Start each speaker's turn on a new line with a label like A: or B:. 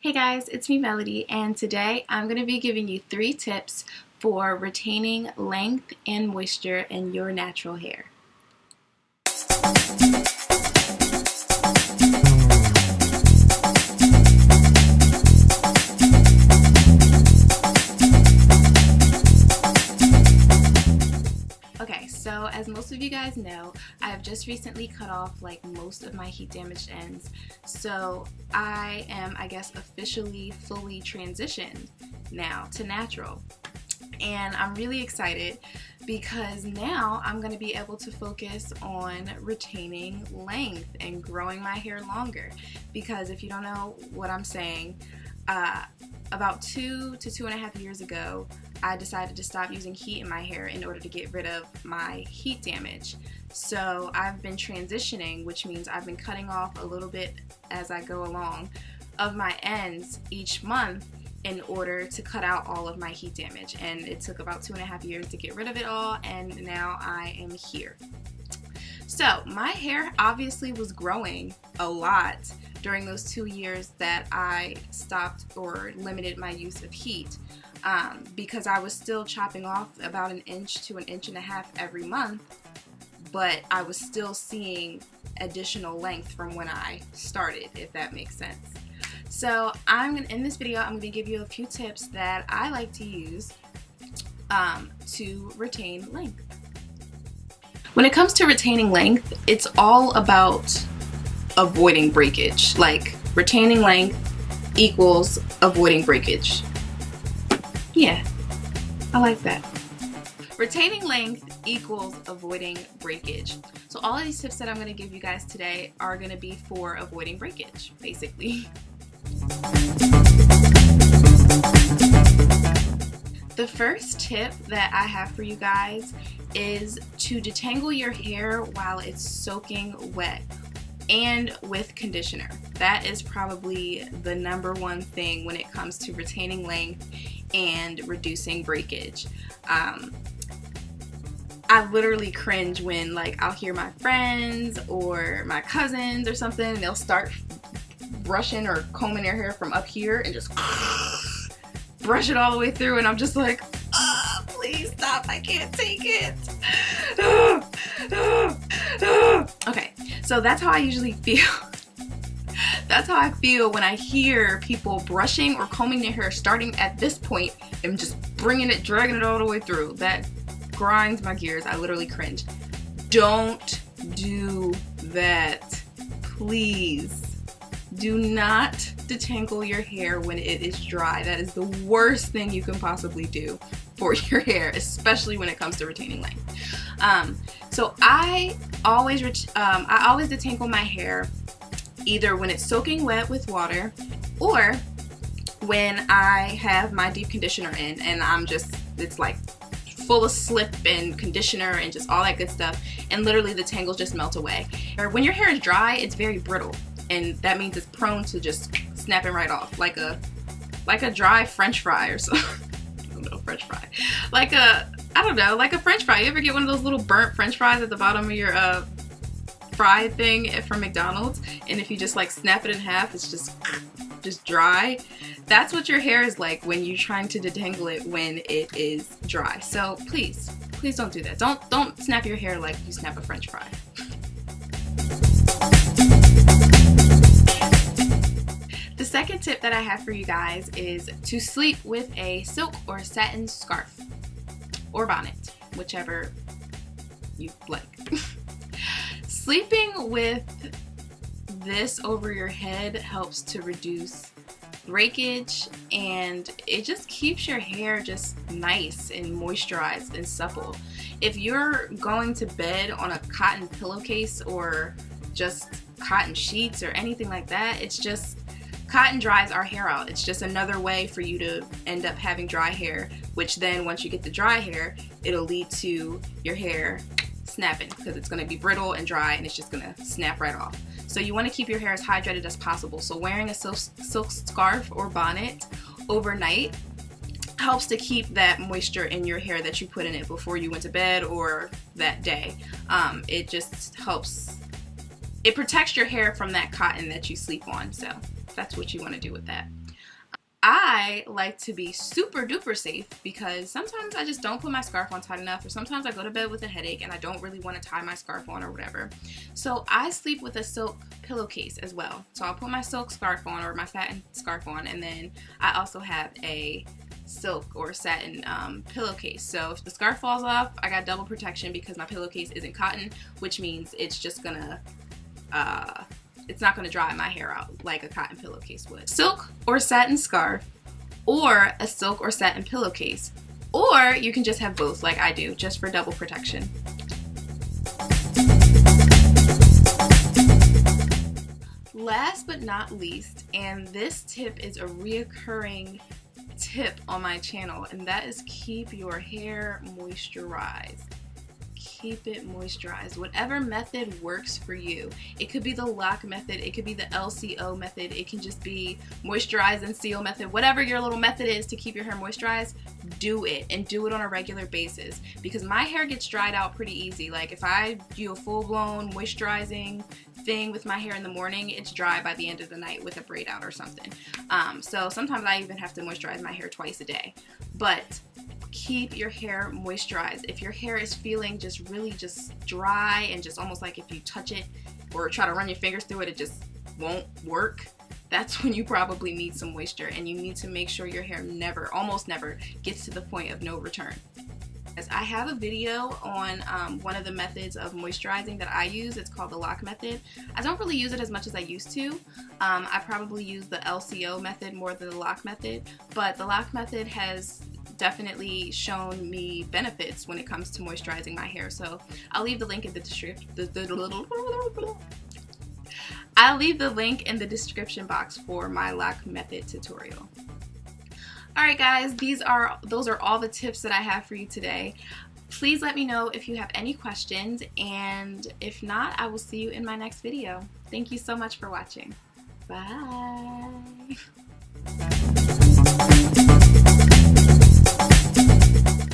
A: Hey guys, it's me Melody, and today I'm going to be giving you 3 tips for retaining length and moisture in your natural hair. Okay, so as most of you guys know, I have just recently cut off most of my heat damaged ends. So I am, I guess, officially fully transitioned now to natural. And I'm really excited because now I'm going to be able to focus on retaining length and growing my hair longer. Because if you don't know what I'm saying, about 2 to 2.5 years ago, I decided to stop using heat in my hair in order to get rid of my heat damage. So I've been transitioning, which means I've been cutting off a little bit as I go along of my ends each month in order to cut out all of my heat damage. And it took about 2.5 years to get rid of it all, and now I am here. So my hair obviously was growing a lot during those 2 years that I stopped or limited my use of heat, because I was still chopping off about 1 inch to 1.5 inches every month, but I was still seeing additional length from when I started, if that makes sense. So in this video, I'm going to give you a few tips that I like to use to retain length. When it comes to retaining length, it's all about avoiding breakage. Like, retaining length equals avoiding breakage. Yeah, I like that. Retaining length equals avoiding breakage. So all of these tips that I'm going to give you guys today are going to be for avoiding breakage, basically. The first tip that I have for you guys is to detangle your hair while it's soaking wet and with conditioner. That is probably the #1 thing when it comes to retaining length and reducing breakage. I literally cringe when I'll hear my friends or my cousins or something, and they'll start brushing or combing their hair from up here and just brush it all the way through, and I'm just like, oh, please stop, I can't take it. Okay, so that's how I usually feel. That's how I feel when I hear people brushing or combing their hair starting at this point and just dragging it all the way through. That grinds my gears. I literally cringe. Don't do that, please. Do not detangle your hair when it is dry. That is the worst thing you can possibly do for your hair, especially when it comes to retaining length. So I always detangle my hair either when it's soaking wet with water or when I have my deep conditioner in and it's like full of slip and conditioner and just all that good stuff, and literally the tangles just melt away. Or when your hair is dry, it's very brittle, and that means it's prone to just snapping right off, like a dry French fry or something. I don't know, French fry. Like a French fry. You ever get one of those little burnt French fries at the bottom of your fry thing from McDonald's, and if you just snap it in half, it's just dry? That's what your hair is like when you're trying to detangle it when it is dry. So please don't do that. Don't snap your hair like you snap a French fry. The second tip that I have for you guys is to sleep with a silk or satin scarf or bonnet, whichever you like. Sleeping with this over your head helps to reduce breakage, and it just keeps your hair just nice and moisturized and supple. If you're going to bed on a cotton pillowcase or just cotton sheets or anything like that, it's just cotton dries our hair out. It's just another way for you to end up having dry hair, which then once you get the dry hair, it'll lead to your hair snapping because it's going to be brittle and dry and it's just going to snap right off. So you want to keep your hair as hydrated as possible. So wearing a silk scarf or bonnet overnight helps to keep that moisture in your hair that you put in it before you went to bed or that day. It just helps, it protects your hair from that cotton that you sleep on. So that's what you want to do with that. I like to be super duper safe because sometimes I just don't put my scarf on tight enough, or sometimes I go to bed with a headache and I don't really want to tie my scarf on or whatever. So I sleep with a silk pillowcase as well. So I'll put my silk scarf on, or my satin scarf on, and then I also have a silk or satin pillowcase. So if the scarf falls off, I got double protection because my pillowcase isn't cotton, which means it's just gonna it's not going to dry my hair out like a cotton pillowcase would. Silk or satin scarf, or a silk or satin pillowcase, or you can just have both like I do, just for double protection. Last but not least, and this tip is a reoccurring tip on my channel, and that is keep your hair moisturized. Keep it moisturized. Whatever method works for you. It could be the lock method, it could be the LCO method, it can just be moisturize and seal method. Whatever your little method is to keep your hair moisturized, do it, and do it on a regular basis, because my hair gets dried out pretty easy. Like if I do a full-blown moisturizing thing with my hair in the morning, it's dry by the end of the night with a braid out or something. So sometimes I even have to moisturize my hair twice a day. But keep your hair moisturized. If your hair is feeling just really just dry and just almost like if you touch it or try to run your fingers through it, it just won't work, that's when you probably need some moisture, and you need to make sure your hair never, almost never, gets to the point of no return. I have a video on one of the methods of moisturizing that I use. It's called the lock method. I don't really use it as much as I used to. I probably use the LCO method more than the lock method, but the lock method has definitely shown me benefits when it comes to moisturizing my hair. So I'll leave the link in the description box for my lock method tutorial. Alright guys, those are all the tips that I have for you today. Please let me know if you have any questions, and if not, I will see you in my next video. Thank you so much for watching. Bye!